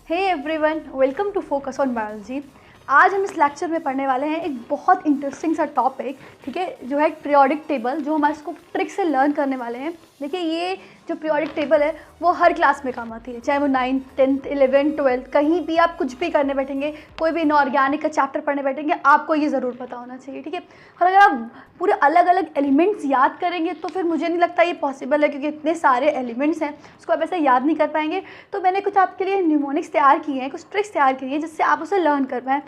Hey everyone, welcome to focus on biology. आज हम इस लेक्चर में पढ़ने वाले हैं एक बहुत इंटरेस्टिंग सा टॉपिक, ठीक है, जो है पीरियोडिक टेबल, जो हम इसको ट्रिक से लर्न करने वाले हैं। देखिए, ये जो पीरियोडिक टेबल है वो हर क्लास में काम आती है, चाहे वो 9th, 10th, 11th, 12th, कहीं भी आप कुछ भी करने बैठेंगे, कोई भी इनऑर्गेनिक का चैप्टर पढ़ने बैठेंगे, आपको ये ज़रूर पता होना चाहिए, ठीक है। और अगर आप पूरे अलग अलग एलिमेंट्स याद करेंगे तो फिर मुझे नहीं लगता ये पॉसिबल है, क्योंकि इतने सारे एलिमेंट्स हैं, उसको आप ऐसे याद नहीं कर पाएंगे। तो मैंने कुछ आपके लिए न्यूमोनिक्स तैयार किए हैं, कुछ ट्रिक्स तैयार किए हैं जिससे आप उसे लर्न कर पाएँ।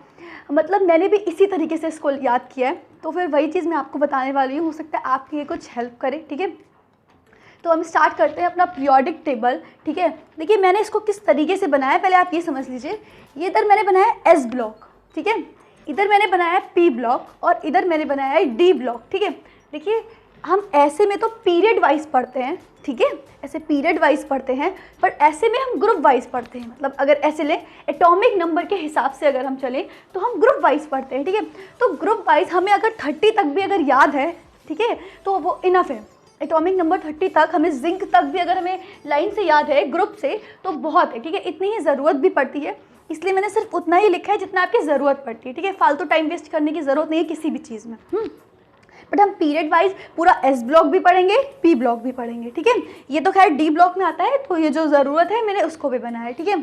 मतलब मैंने भी इसी तरीके से इसको याद किया है, तो फिर वही चीज़ मैं आपको बताने वाली हूँ, हो सकता है आपकी ये कुछ हेल्प करे, ठीक है। तो हम स्टार्ट करते हैं अपना पीरियोडिक टेबल, ठीक है। देखिए, मैंने इसको किस तरीके से बनाया है, पहले आप ये समझ लीजिए। ये इधर मैंने बनाया है एस ब्लॉक, ठीक है, इधर मैंने बनाया है पी ब्लॉक और इधर मैंने बनाया है डी ब्लॉक, ठीक है। देखिए, हम ऐसे में तो पीरियड वाइज पढ़ते हैं, ठीक है, ऐसे पीरियड वाइज पढ़ते हैं, पर ऐसे में हम ग्रुप वाइज पढ़ते हैं। मतलब अगर ऐसे लें, एटॉमिक नंबर के हिसाब से अगर हम चलें तो हम ग्रुप वाइज पढ़ते हैं, ठीक है। तो ग्रुप वाइज हमें अगर 30 तक भी अगर याद है, ठीक है, तो वो इनफ है। एटॉमिक नंबर 30 तक, हमें जिंक तक भी अगर हमें लाइन से याद है, ग्रुप से, तो बहुत है, ठीक है। इतनी ही ज़रूरत भी पड़ती है, इसलिए मैंने सिर्फ उतना ही लिखा है जितना आपकी ज़रूरत पड़ती है, ठीक है। फालतू टाइम वेस्ट करने की ज़रूरत नहीं है किसी भी चीज़ में। बट हम पीरियड वाइज पूरा एस ब्लॉक भी पढ़ेंगे, पी ब्लॉक भी पढ़ेंगे, ठीक है। ये तो खैर डी ब्लॉक में आता है, तो ये जो ज़रूरत है मैंने उसको भी बनाया है, ठीक है।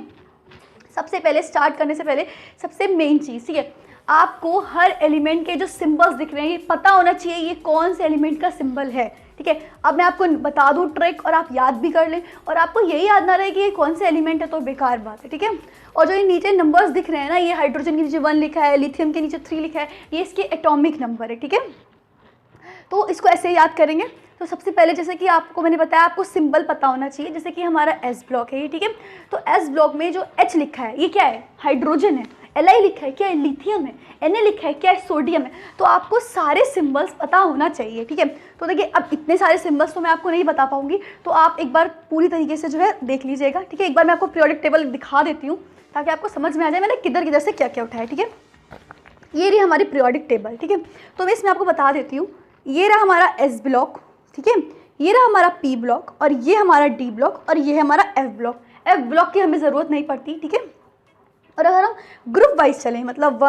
सबसे पहले स्टार्ट करने से पहले सबसे मेन चीज़, ठीक है, आपको हर एलिमेंट के जो सिंबल्स दिख रहे हैं, ये पता होना चाहिए ये कौन से एलिमेंट का सिंबल है, ठीक है। अब मैं आपको बता दूं ट्रिक, और आप याद भी कर लें, और आपको यही याद ना रहे कि ये कौन से एलिमेंट है तो बेकार बात है, ठीक है। और जो ये नीचे नंबर्स दिख रहे हैं ना, ये हाइड्रोजन के नीचे 1 लिखा है, लिथियम के नीचे 3 लिखा है, ये इसके एटॉमिक नंबर है, ठीक है। तो इसको ऐसे याद करेंगे। तो सबसे पहले, जैसे कि आपको मैंने बताया, आपको सिंबल पता होना चाहिए। जैसे कि हमारा एस ब्लॉक है ये, ठीक है। तो एस ब्लॉक में जो एच लिखा है ये क्या है, हाइड्रोजन है। Li लिखा है क्या है, लिथियम है। Na लिखा है क्या है, सोडियम है। तो आपको सारे सिंबल्स पता होना चाहिए, ठीक है। तो देखिए, अब इतने सारे सिंबल्स तो मैं आपको नहीं बता पाऊंगी, तो आप एक बार पूरी तरीके से जो है देख लीजिएगा, ठीक है। एक बार मैं आपको पीरियोडिक टेबल दिखा देती हूँ ताकि आपको समझ में आ जाए मैंने किधर किधर से क्या क्या उठाया, ठीक है। ये रही हमारी पीरियोडिक टेबल, ठीक है। तो मैं इसमें आपको बता देती हूँ, ये रहा हमारा एस ब्लॉक, ठीक है, ये रहा हमारा पी ब्लॉक, और ये हमारा डी ब्लॉक, और ये है हमारा एफ ब्लॉक। एफ ब्लॉक की हमें ज़रूरत नहीं पड़ती, ठीक है। और अगर हम ग्रुप वाइज चलें, मतलब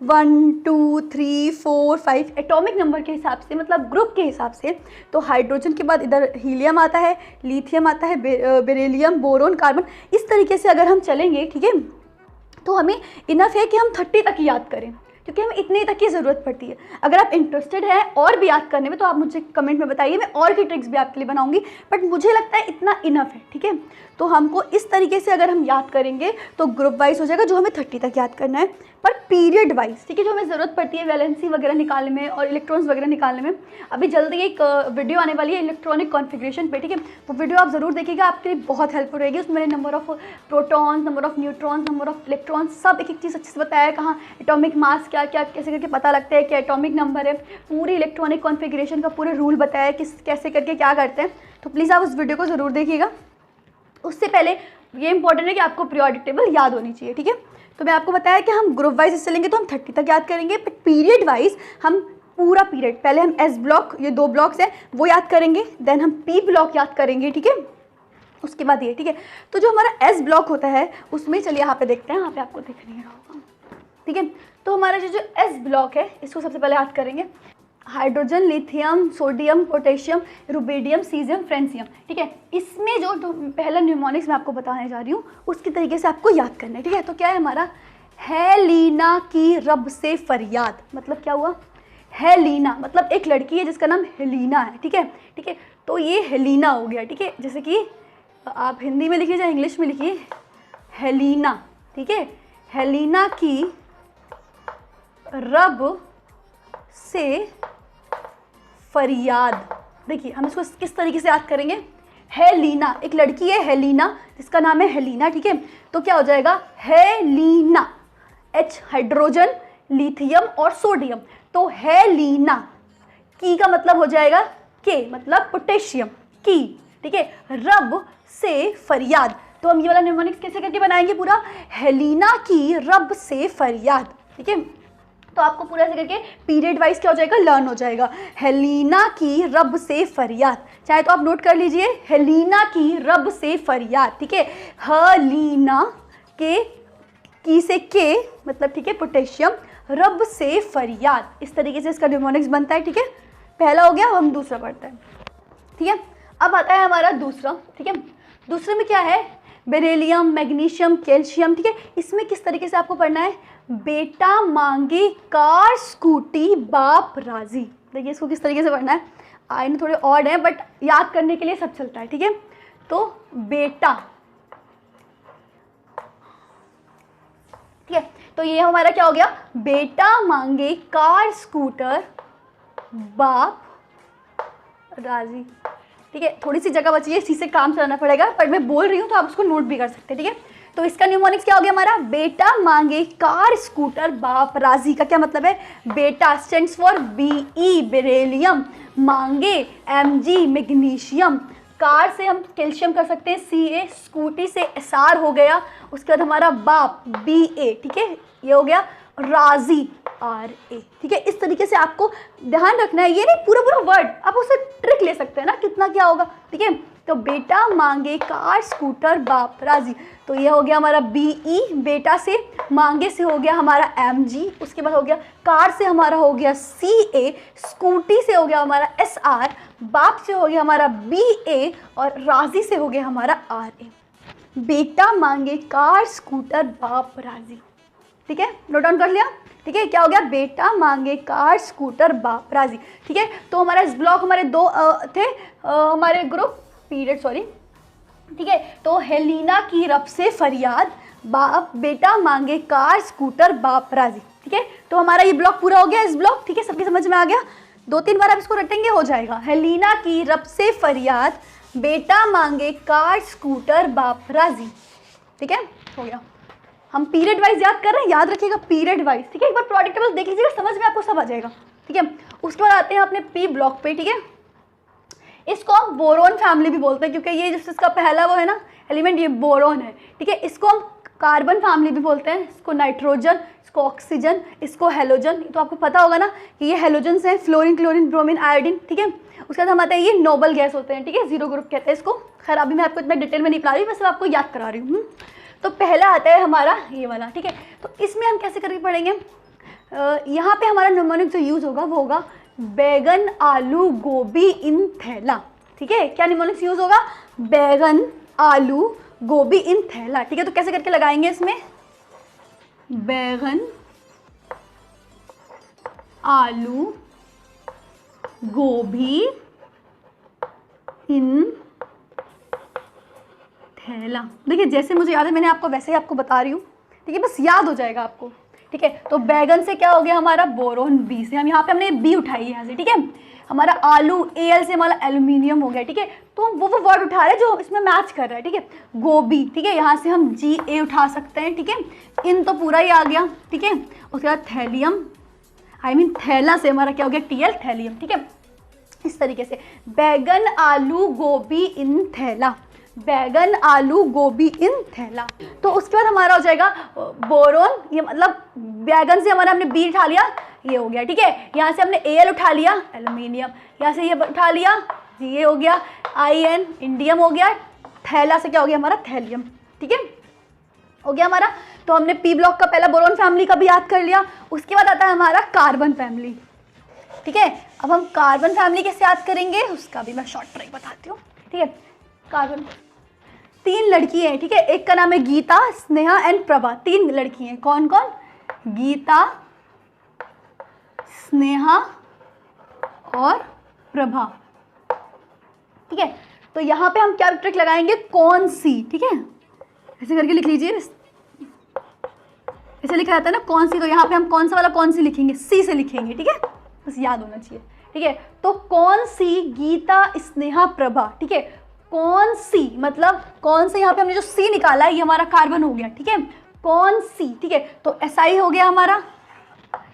1 2 3 4 5 एटॉमिक नंबर के हिसाब से, मतलब ग्रुप के हिसाब से, तो हाइड्रोजन के बाद इधर हीलियम आता है, लिथियम आता है, बेरिलियम, बोरोन, कार्बन, इस तरीके से अगर हम चलेंगे, ठीक है, तो हमें इनफ है कि हम 30 तक ही याद करें, क्योंकि हमें इतने तक की ज़रूरत पड़ती है। अगर आप इंटरेस्टेड हैं और भी याद करने में, तो आप मुझे कमेंट में बताइए, मैं और की ट्रिक्स भी आपके लिए बनाऊंगी, बट मुझे लगता है इतना इनफ है, ठीक है। तो हमको इस तरीके से अगर हम याद करेंगे तो ग्रुप वाइज हो जाएगा, जो हमें 30 तक याद करना है। पर पीरियड वाइज, ठीक है, जो हमें ज़रूरत पड़ती है वैलेंसी वगैरह निकालने में और इलेक्ट्रॉन्स वगैरह निकालने में, अभी जल्दी एक वीडियो आने वाली है इलेक्ट्रॉनिक कॉन्फ़िगरेशन पे, ठीक है। वो वीडियो आप ज़रूर देखिएगा, आपके लिए बहुत हेल्पफुल रहेगी। उसमें मैंने number of protons, number of neutrons, number of electrons, सब एक एक चीज़ अच्छे से बताया है, कहाँ एटॉमिक मास क्या क्या कैसे करके पता लगता है कि एटॉमिक नंबर है, पूरी इलेक्ट्रॉनिक कॉन्फ़िगरेशन का पूरे रूल बताया है किस कैसे करके क्या करते हैं। तो प्लीज़ आप उस वीडियो को ज़रूर देखिएगा। उससे पहले ये इंपॉर्टेंट है कि आपको पीरियोडिक टेबल याद होनी चाहिए, ठीक है। तो मैं आपको बताया कि हम ग्रुप वाइज चलेंगे तो हम 30 तक याद करेंगे, बट पीरियड वाइज हम पूरा पीरियड, पहले हम एस ब्लॉक, ये 2 ब्लॉक्स हैं, वो याद करेंगे, देन हम पी ब्लॉक याद करेंगे, ठीक है, उसके बाद ये, ठीक है। तो जो हमारा एस ब्लॉक होता है उसमें, चलिए यहाँ पे देखते हैं, यहाँ पे आपको दिख नहीं रहा होगा, ठीक है। तो हमारा जो एस ब्लॉक है, इसको सबसे पहले याद करेंगे, hydrogen, lithium, sodium, potassium, rubidium, caesium, francium, ठीक है। इसमें जो पहला न्यूमोनिक्स मैं आपको बताने जा रही हूँ उसकी तरीके से आपको याद करना है, ठीक है। तो क्या है हमारा, हेलीना की रब से फरियाद, मतलब क्या हुआ, हेलीना मतलब एक लड़की है जिसका नाम हेलीना है, ठीक है, ठीक है। तो ये हेलीना हो गया, ठीक है। जैसे कि आप हिंदी में लिखिए या इंग्लिश में लिखिए, हेलीना, ठीक है, हेलीना की रब से फरियाद। देखिए, हम इसको किस तरीके से याद करेंगे, हेलीना, एक लड़की है हेलीना जिसका नाम है हेलीना, ठीक है। तो क्या हो जाएगा, हेलीना, एच हाइड्रोजन, लिथियम और सोडियम, तो हेलीना, की का मतलब हो जाएगा के, मतलब पोटेशियम की, ठीक है। रब से फरियाद, तो हम ये वाला न्यूमोनिक्स कैसे करके बनाएंगे, पूरा हेलीना की रब से फरियाद, ठीक है। तो आपको पूरा ऐसे करके पीरियड वाइज क्या हो जाएगा, लर्न हो जाएगा, हेलीना की रब से फरियाद। चाहे तो आप नोट कर लीजिए, हेलीना की रब से फरियाद, ठीक है, हलीना के, की से के मतलब ठीक है पोटेशियम, रब से फरियाद, इस तरीके से इसका निमोनिक्स बनता है। ठीक है, पहला हो गया, हम दूसरा पढ़ते हैं। ठीक है, अब आता है हमारा दूसरा। ठीक है, दूसरे में क्या है, बेरिलियम, मैग्नीशियम, कैल्शियम। ठीक है, इसमें किस तरीके से आपको पढ़ना है, बेटा मांगे कार स्कूटी बाप राजी। देखिए इसको किस तरीके से पढ़ना है, आयन थोड़े ऑड है बट याद करने के लिए सब चलता है। ठीक है, तो बेटा, ठीक है, तो ये हमारा क्या हो गया, बेटा मांगे कार स्कूटर बाप राजी। ठीक है, थोड़ी सी जगह बची है, इसी से काम चलाना पड़ेगा, पर मैं बोल रही हूँ तो आप उसको नोट भी कर सकते हैं। ठीक है, तो इसका न्यूमोनिक्स क्या हो गया हमारा, बेटा मांगे कार स्कूटर बाप राजी। का क्या मतलब है, बेटा स्टैंड्स फॉर BE बेरिलियम, मांगे Mg मैग्नीशियम, कार से हम कैल्शियम कर सकते हैं Ca, स्कूटी से SR हो गया, उसके बाद हमारा बाप BA। ठीक है, ये हो गया राजी RA। ठीक है, इस तरीके से आपको ध्यान रखना है, ये नहीं पूरा पूरा वर्ड, आप उससे ट्रिक ले सकते हैं ना कितना क्या होगा। ठीक है, तो बेटा मांगे कार स्कूटर बाप राजी, तो ये हो गया हमारा BE, बेटा से, मांगे से हो गया हमारा Mg, उसके बाद हो गया कार से हमारा हो गया Ca, स्कूटी से हो गया हमारा SR, बाप से हो गया हमारा BA और राजी से हो गया हमारा RA। बेटा मांगे कार स्कूटर बाप राजी। ठीक है, नोट डाउन कर लिया। ठीक है, क्या हो गया, बेटा मांगे कार स्कूटर बाप राजी। ठीक है, तो हमारा इस ब्लॉक हमारे दो थे हमारे ग्रुप पीरियड, सॉरी। ठीक है, तो हेलिना की रब से फरियाद, बाप बेटा मांगे कार स्कूटर बाप राजी। ठीक है, तो हमारा ये ब्लॉक पूरा हो गया, इस ब्लॉक। ठीक है, सबके समझ में आ गया, 2-3 बार आप इसको रटेंगे हो जाएगा। हेलिना की रब से फरियाद, बेटा मांगे कार स्कूटर बाप राजी। ठीक है, हो गया। हम पीरियड वाइज याद कर रहे हैं, याद रखिएगा पीरियड वाइज। ठीक है, एक बार प्रोडक्ट टेबल देख लीजिएगा, समझ में आपको सब आ जाएगा। ठीक है, उसके बाद आते हैं अपने P ब्लॉक पे। ठीक है, इसको हम बोरोन फैमिली भी बोलते हैं, क्योंकि ये जिस इसका पहला वो है ना एलिमेंट, ये बोरोन है। ठीक है, इसको हम कार्बन फैमिली भी बोलते हैं, इसको नाइट्रोजन, इसको ऑक्सीजन, इसको हेलोजन। तो आपको पता होगा ना कि ये हेलोजन हैं, फ्लोरीन, क्लोरीन, ब्रोमीन, आयोडीन। ठीक है, उसके बाद हम आते हैं, ये नोबल गैस होते हैं। ठीक है, 0 ग्रुप कहते हैं इसको। खैर अभी मैं आपको इतना डिटेल में नहीं पढ़ा रही, बस आपको याद करा रही हूँ। तो पहला आता है हमारा ये वाला। ठीक है, तो इसमें हम कैसे करके पढ़ेंगे, यहाँ पे हमारा न्यूमोनिक जो यूज़ होगा वो होगा बैगन आलू गोभी इन थैला। ठीक है, क्या न्यूमोनिक्स यूज़ होगा, बैगन आलू गोभी इन थैला। ठीक है, तो कैसे करके लगाएंगे इसमें, बैगन आलू गोभी इन थैला। देखिए जैसे मुझे याद है मैंने आपको वैसे ही आपको बता रही हूँ। ठीक है, बस याद हो जाएगा आपको। ठीक है, तो बैगन से क्या हो गया हमारा, बोरोन B से, हम यहाँ पे हमने B उठाई है यहाँ से। ठीक है, हमारा आलू Al से हमारा एल्यूमिनियम हो गया। ठीक है, तो हम वो वर्ड उठा रहे हैं जो इसमें मैच कर रहा है। ठीक है, गोभी, ठीक है, यहाँ से हम Ga उठा सकते हैं। ठीक है, इन तो पूरा ही आ गया। ठीक है, उसके बाद थैलियम, थैला से हमारा क्या हो गया, Tl, थैलियम। ठीक है, इस तरीके से बैगन आलू गोभी इन थैला, बैगन आलू गोभी इन थैला। तो उसके बाद हमारा हो जाएगा बोरोन, ये मतलब बैगन से हमारा हमने B उठा लिया, ये हो गया। ठीक है, यहाँ से हमने Al उठा लिया, एल्यूमिनियम, यहाँ से ये उठा लिया, Ga हो गया, In, इंडियम हो गया, थैला से क्या हो गया हमारा, थैलियम। ठीक है, हो गया हमारा। तो हमने P ब्लॉक का पहला बोरोन फैमिली का भी याद कर लिया। उसके बाद आता है हमारा कार्बन फैमिली। ठीक है, अब हम कार्बन फैमिली कैसे याद करेंगे उसका भी मैं शॉर्ट ट्रिक बताती हूँ। ठीक है, कार्बन 3 लड़की हैं। ठीक है, एक का नाम है गीता, स्नेहा एंड प्रभा। 3 लड़की हैं, कौन कौन, गीता, स्नेहा और प्रभा। ठीक है, तो यहाँ पे हम क्या ट्रिक लगाएंगे, कौन सी। ठीक है, ऐसे करके लिख लीजिए, ऐसे लिखा जाता है ना कौन सी, तो यहाँ पे हम कौन सा वाला कौन सी लिखेंगे, C से लिखेंगे। ठीक है, बस याद होना चाहिए। ठीक है, तो कौन सी, गीता, स्नेहा, प्रभा। ठीक है, कौन सी मतलब कौन से, यहाँ पे हमने जो C निकाला है ये हमारा कार्बन हो गया। ठीक है, कौन सी। ठीक है, तो Si हो गया हमारा।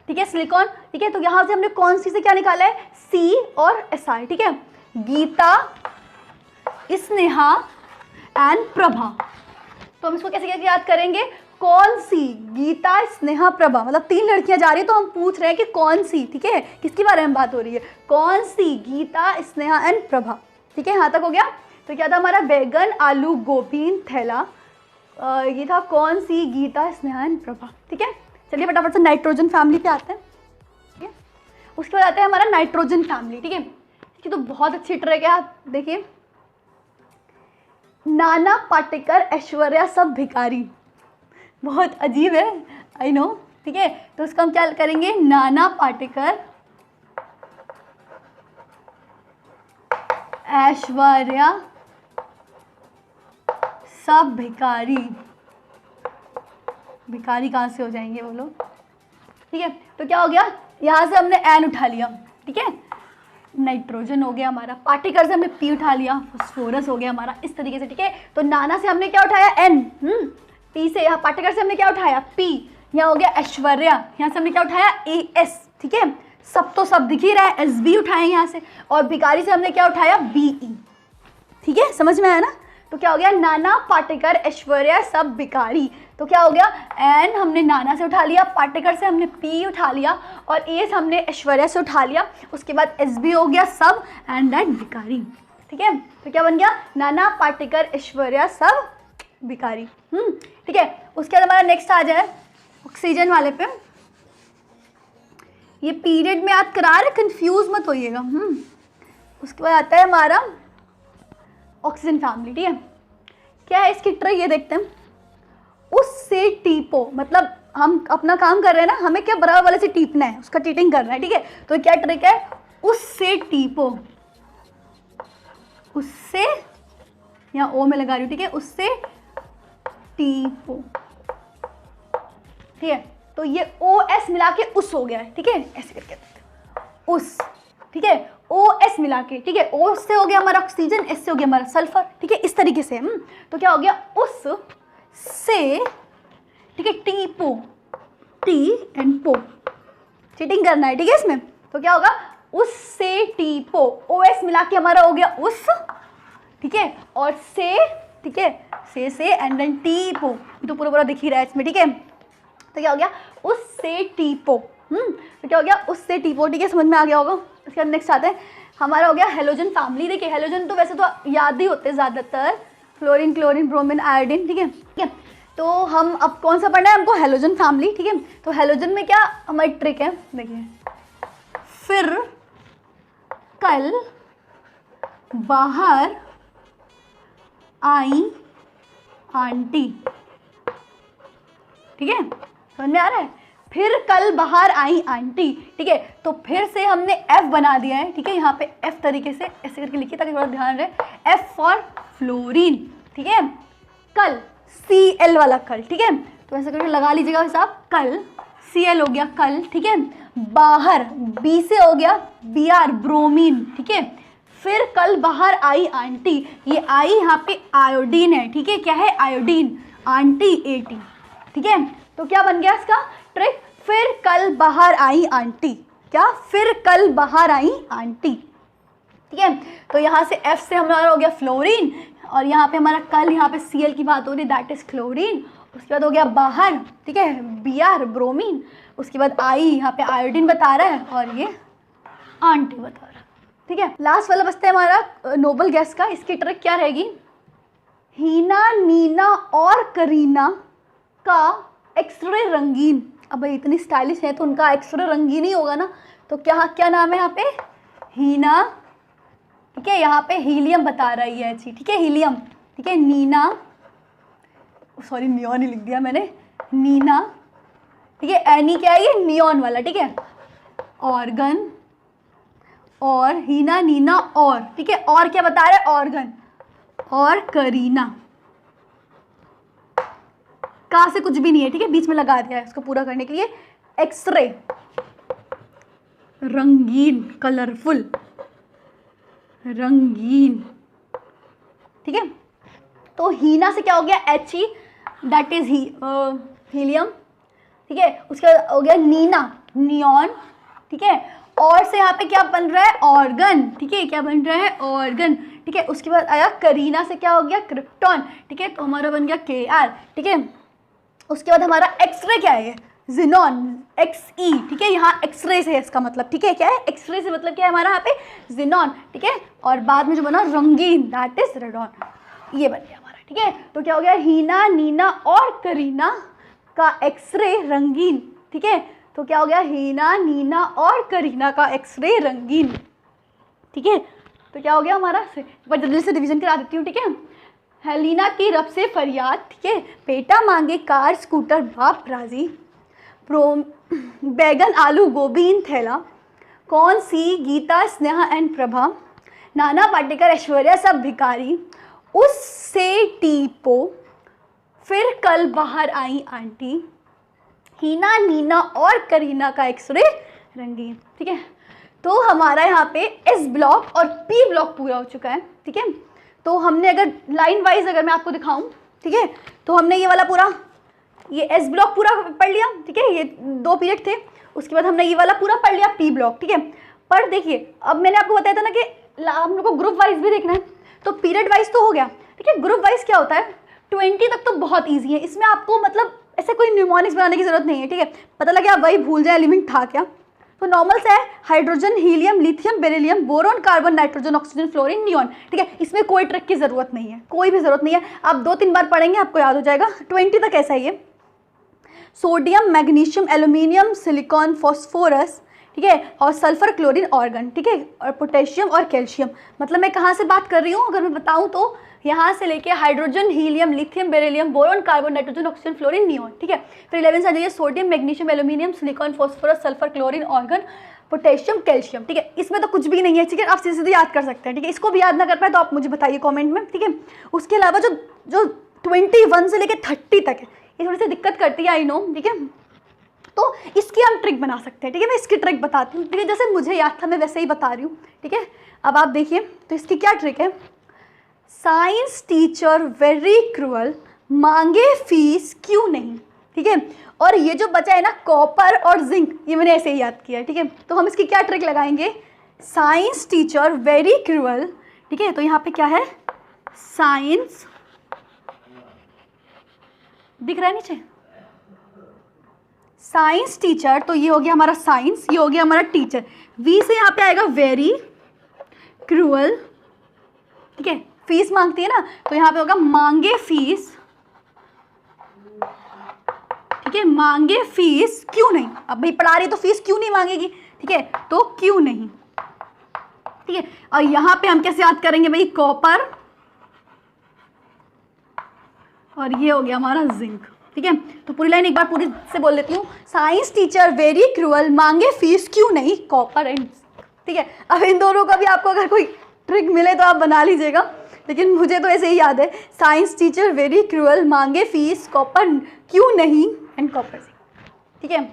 ठीक है, सिलिकॉन। ठीक है, तो यहाँ से हमने कौन सी से क्या निकाला है, C और Si। ठीक है, गीता, स्नेहा एंड प्रभा। तो हम इसको कैसे कैसे याद करेंगे, कौन सी, गीता, स्नेहा, प्रभा, मतलब 3 लड़कियां जा रही है तो हम पूछ रहे हैं कि कौन सी। ठीक है, किसके बारे में बात हो रही है, कौन सी, गीता, स्नेहा एंड प्रभा। ठीक है, यहाँ तक हो गया। तो क्या था हमारा, बैगन आलू गोभी इन थैला, ये था कौन सी, गीता, स्नेहन, प्रभा। ठीक है, चलिए फटाफट से नाइट्रोजन फैमिली पे आते हैं। ठीक है, उसके बाद आता है हमारा नाइट्रोजन फैमिली। ठीक है, इसकी तो बहुत अच्छी ट्रिक है, आप देखिए, नाना पाटेकर, ऐश्वर्या, सब भिखारी। बहुत अजीब है, आई नो। ठीक है, तो उसका हम क्या करेंगे, नाना पाटेकर, ऐश्वर्या, सब भिखारी। भिखारी कहाँ से हो जाएंगे वो लोग। ठीक है, तो क्या हो गया, यहाँ से हमने एन उठा लिया। ठीक है, नाइट्रोजन हो गया हमारा, पार्टिकल से हमने पी उठा लिया, फॉस्फोरस हो गया हमारा, इस तरीके से। ठीक है, तो नाना से हमने क्या उठाया, एन, पी से, यहाँ पार्टिकल से हमने क्या उठाया, पी, यहाँ हो गया ऐश्वर्या, यहाँ से हमने क्या उठाया, ए एस। ठीक है, सब तो सब दिख ही रहा है, एस बी उठाए यहाँ से, और भिखारी से हमने क्या उठाया, बी ई। ठीक है, समझ में आया ना। तो क्या हो गया, नाना पाटेकर, ऐश्वर्या, सब भिखारी। तो क्या हो गया, एन हमने नाना से उठा लिया, पाटेकर से हमने पी उठा लिया, और एस हमने ऐश्वर्या से उठा लिया, उसके बाद एस बी हो गया सब, एंड दैट भिखारी। ठीक है, तो क्या बन गया, नाना पाटेकर, ऐश्वर्या, सब भिखारी। ठीक है, उसके बाद हमारा नेक्स्ट आ जाए ऑक्सीजन वाले पे। ये पीरियड में याद करा रहे, कंफ्यूज मत होइएगा। उसके बाद आता है हमारा ऑक्सीजन फैमिली। ठीक है, क्या है इसकी ट्रिक, ये देखते हैं। उससे टीपो, मतलब हम अपना काम कर रहे हैं ना, हमें क्या बराबर वाले से टीपना है, उसका टीटिंग करना है। ठीक है, तो क्या ट्रिक है, उससे टीपो, उससे, यहाँ ओ में लगा रही हूँ। ठीक है, उससे टीपो। ठीक है, तो ये ओ एस मिला के उस हो गया है। ठीक है, ऐसे करके उस। ठीक है, ओ एस मिला के। ठीक है, ओ से हो गया हमारा ऑक्सीजन, एस से हो गया हमारा सल्फर। ठीक है, इस तरीके से। तो क्या हो गया, उस से, ठीक है, टी पो, टी एंड पो, चीटिंग करना है। ठीक है, इसमें तो क्या होगा, उस से टी पो, ओ एस मिला के हमारा हो गया उस। ठीक है, और से, ठीक है, से एंड देन टी पो, तो पूरा पूरा दिख ही रहा है इसमें। ठीक है, तो क्या हो गया, उससे टीपो। तो क्या हो गया, उससे टीपो। ठीक है, समझ में आ गया होगा। उसके बाद नेक्स्ट आते हैं, हमारा हो गया हेलोजन फैमिली। देखिए, हेलोजन तो वैसे तो याद ही होते हैं ज़्यादातर, फ्लोरीन, क्लोरीन, ब्रोमीन, आयोडीन। ठीक है, ठीक है, तो हम अब कौन सा पढ़ना है हमको, हेलोजन फैमिली। ठीक है, तो हेलोजन में क्या हमारी ट्रिक है, देखिए, फिर कल बाहर आई आंटी। ठीक है, समझ में आ रहा है, फिर कल बाहर आई आंटी। ठीक है, तो फिर से हमने एफ बना दिया है। ठीक है, यहाँ पे एफ तरीके से ऐसे करके लिखिए ताकि थोड़ा ध्यान रहे, एफ फॉर फ्लोरीन। ठीक है, कल, सी एल वाला कल। ठीक है, तो ऐसे करके लगा लीजिएगा हिसाब, कल, सी एल हो गया कल। ठीक है, बाहर, बी से हो गया बी आर, ब्रोमीन। ठीक है, फिर कल बाहर आई आंटी, ये आई यहाँ पे आयोडीन है। ठीक है, क्या है, आयोडीन, आंटी एटी। ठीक है, तो क्या बन गया इसका ट्रिक, फिर कल बाहर आई आंटी। क्या, फिर कल बाहर आई आंटी। ठीक है, तो यहाँ से एफ से हमारा हो गया फ्लोरीन, और यहाँ पे हमारा कल, यहाँ पे सीएल की बात हो रही, दैट इज क्लोरीन। उसके बाद हो गया बाहर, ठीक है, बी आर, ब्रोमीन। उसके बाद आई, यहाँ पे आयोडीन बता रहा है, और ये आंटी बता रहा है। ठीक है, लास्ट वाला बचता है हमारा नोबल गैस का। इसकी ट्रिक क्या रहेगी, हीना, नीना और करीना का एक्सरे रंगीन। अब भाई इतनी स्टाइलिश है तो उनका एक्सरे रंगीन ही होगा ना, तो क्या क्या नाम है यहाँ पे, हीना। ठीक है, यहाँ पे हीलियम बता रही है अच्छी। ठीक है, हीलियम। ठीक है, नीना, सॉरी नियॉन ही लिख दिया मैंने, नीना। ठीक है, एनी क्या है, ये नियॉन वाला। ठीक है, ऑर्गन, और हीना, नीना और, ठीक है, और क्या बता रहा है, ऑर्गन, और करीना। का से कुछ भी नहीं है। ठीक है, बीच में लगा दिया है इसको पूरा करने के लिए, एक्सरे रंगीन, कलरफुल, रंगीन। ठीक है, तो हीना से क्या हो गया, H E, that is helium. ठीक है, उसके बाद हो गया नीना, नियॉन। ठीक है, और से यहाँ पे क्या बन रहा है, ऑर्गन। ठीक है, क्या बन रहा है, ऑर्गन। ठीक है, उसके बाद आया करीना से क्या हो गया, क्रिप्टॉन। ठीक है, तो हमारा बन गया के आर। ठीक है, उसके बाद हमारा एक्सरे क्या है, जिनॉन, एक्स ई। ठीक है, यहाँ एक्सरे से है इसका मतलब। ठीक है, क्या है, एक्सरे से मतलब क्या है हमारा यहाँ पे, जिनॉन। ठीक है, और बाद में जो बना रंगीन, दैट इज रेडॉन। ये बन गया हमारा। ठीक है। तो क्या हो गया, हीना, नीना और करीना का एक्सरे रंगीन, ठीक है। तो क्या हो गया, हीना, नीना और करीना का एक्सरे रंगीन, ठीक है। तो क्या हो गया हमारा, पर जल्दी से रिवीजन करा देती हूँ, ठीक है। हेलीना की रब से फरियाद, ठीक है। बेटा मांगे कार स्कूटर बाप राजी, बैगन आलू गोभी इन थैला, कौन सी, गीता, स्नेहा एंड प्रभा, नाना पाटेकर, ऐश्वर्या सब भिखारी, उससे टीपो, फिर कल बाहर आई आंटी, हीना, नीना और करीना का एक्सरे रंगीन, ठीक है। तो हमारा यहाँ पे एस ब्लॉक और पी ब्लॉक पूरा हो चुका है, ठीक है। तो हमने अगर लाइन वाइज अगर मैं आपको दिखाऊं, ठीक है, तो हमने ये वाला पूरा, ये एस ब्लॉक पूरा पढ़ लिया, ठीक है। ये 2 पीरियड थे, उसके बाद हमने ये वाला पूरा पढ़ लिया पी ब्लॉक, ठीक है। पर देखिए अब मैंने आपको बताया था ना कि हम लोग को ग्रुप वाइज भी देखना है, तो पीरियड वाइज तो हो गया, ठीक है। ग्रुप वाइज क्या होता है, 20 तक तो बहुत ईजी है, इसमें आपको मतलब ऐसे कोई न्यूमोनिक्स बनाने की जरूरत नहीं है, ठीक है। पता लगे आप वही भूल जाए एलिमेंट था क्या, तो नॉर्मल से है, hydrogen, helium, lithium, beryllium, boron, carbon, nitrogen, oxygen, fluorine, neon, ठीक है। इसमें कोई ट्रिक की जरूरत नहीं है, कोई भी जरूरत नहीं है, आप 2-3 बार पढ़ेंगे आपको याद हो जाएगा। 20 तक ऐसा ही है, sodium, magnesium, aluminium, silicon, phosphorus, ठीक है, और सल्फर, क्लोरीन, ऑर्गन, ठीक है, और पोटेशियम और कैल्शियम। मतलब मैं कहाँ से बात कर रही हूँ अगर मैं बताऊँ तो यहाँ से लेके hydrogen, helium, lithium, beryllium, boron, carbon, nitrogen, oxygen, fluorine, neon, ठीक है। फिर 11 से आ जाइए, sodium, magnesium, aluminium, silicon, phosphorus, sulphur, chlorine, organ, potassium, calcium, ठीक है। इसमें तो कुछ भी नहीं है, ठीक है, आप सीधे सीधे याद कर सकते हैं, ठीक है। इसको भी याद ना कर पाए तो आप मुझे बताइए कॉमेंट में, ठीक है। उसके अलावा जो जो 21 से लेके 30 तक है, ये थोड़ी सी दिक्कत करती है, आई नो, ठीक है। तो इसकी हम ट्रिक बना सकते हैं, ठीक है। मैं इसकी ट्रिक बताती हूँ, ठीक है, जैसे मुझे याद था मैं वैसे ही बता रही हूँ, ठीक है। अब आप देखिए तो इसकी क्या ट्रिक है, साइंस टीचर वेरी क्रूअल, मांगे फीस क्यों नहीं, ठीक है। और ये जो बचा है ना कॉपर और जिंक, ये मैंने ऐसे ही याद किया है, ठीक है। तो हम इसकी क्या ट्रिक लगाएंगे, साइंस टीचर वेरी क्रूअल, ठीक है। तो यहाँ पे क्या है, साइंस दिख रहा है नीचे, साइंस टीचर, तो ये हो गया हमारा साइंस, ये हो गया हमारा टीचर, वी से यहाँ पे आएगा वेरी क्रूअल, ठीक है। फीस मांगती है ना, तो यहाँ पे होगा मांगे फीस, ठीक है, मांगे फीस क्यों नहीं। अब भाई पढ़ा रही तो फीस क्यों नहीं मांगेगी, ठीक है, तो क्यों नहीं, ठीक है। और यहाँ पे हम कैसे याद करेंगे भाई, कॉपर, और ये हो गया हमारा जिंक, ठीक है। तो पूरी लाइन एक बार पूरी से बोल देती हूँ, साइंस टीचर वेरी क्रूअल, मांगे फीस क्यों नहीं, कॉपर एंड, ठीक है। अब इन दोनों का भी आपको अगर कोई ट्रिक मिले तो आप बना लीजिएगा, लेकिन मुझे तो ऐसे ही याद है, साइंस टीचर वेरी क्रूअल, मांगे फीस, कॉपर क्यों नहीं एंड कॉपर जिंक, ठीक है।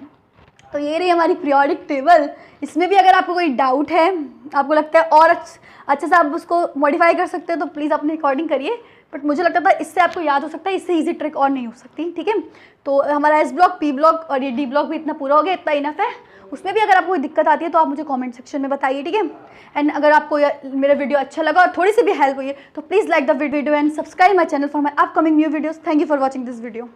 तो ये रही हमारी पीरियोडिक टेबल। इसमें भी अगर आपको कोई डाउट है, आपको लगता है और अच्छे से आप उसको मॉडिफाई कर सकते हैं, तो प्लीज़ अपने अकॉर्डिंग करिए, बट मुझे लगता था इससे आपको याद हो सकता है, इससे इजी ट्रिक और नहीं हो सकती, ठीक है। तो हमारा एस ब्लॉक, पी ब्लॉक और ये डी ब्लॉक भी इतना पूरा हो गया, इतना इनफ है। उसमें भी अगर आपको कोई दिक्कत आती है तो आप मुझे कमेंट सेक्शन में बताइए, ठीक है। एंड अगर आपको मेरा वीडियो अच्छा लगा और थोड़ी सी भी हेल्प हुई है तो please like the video and subscribe my channel for my upcoming new videos. Thank you for watching this video.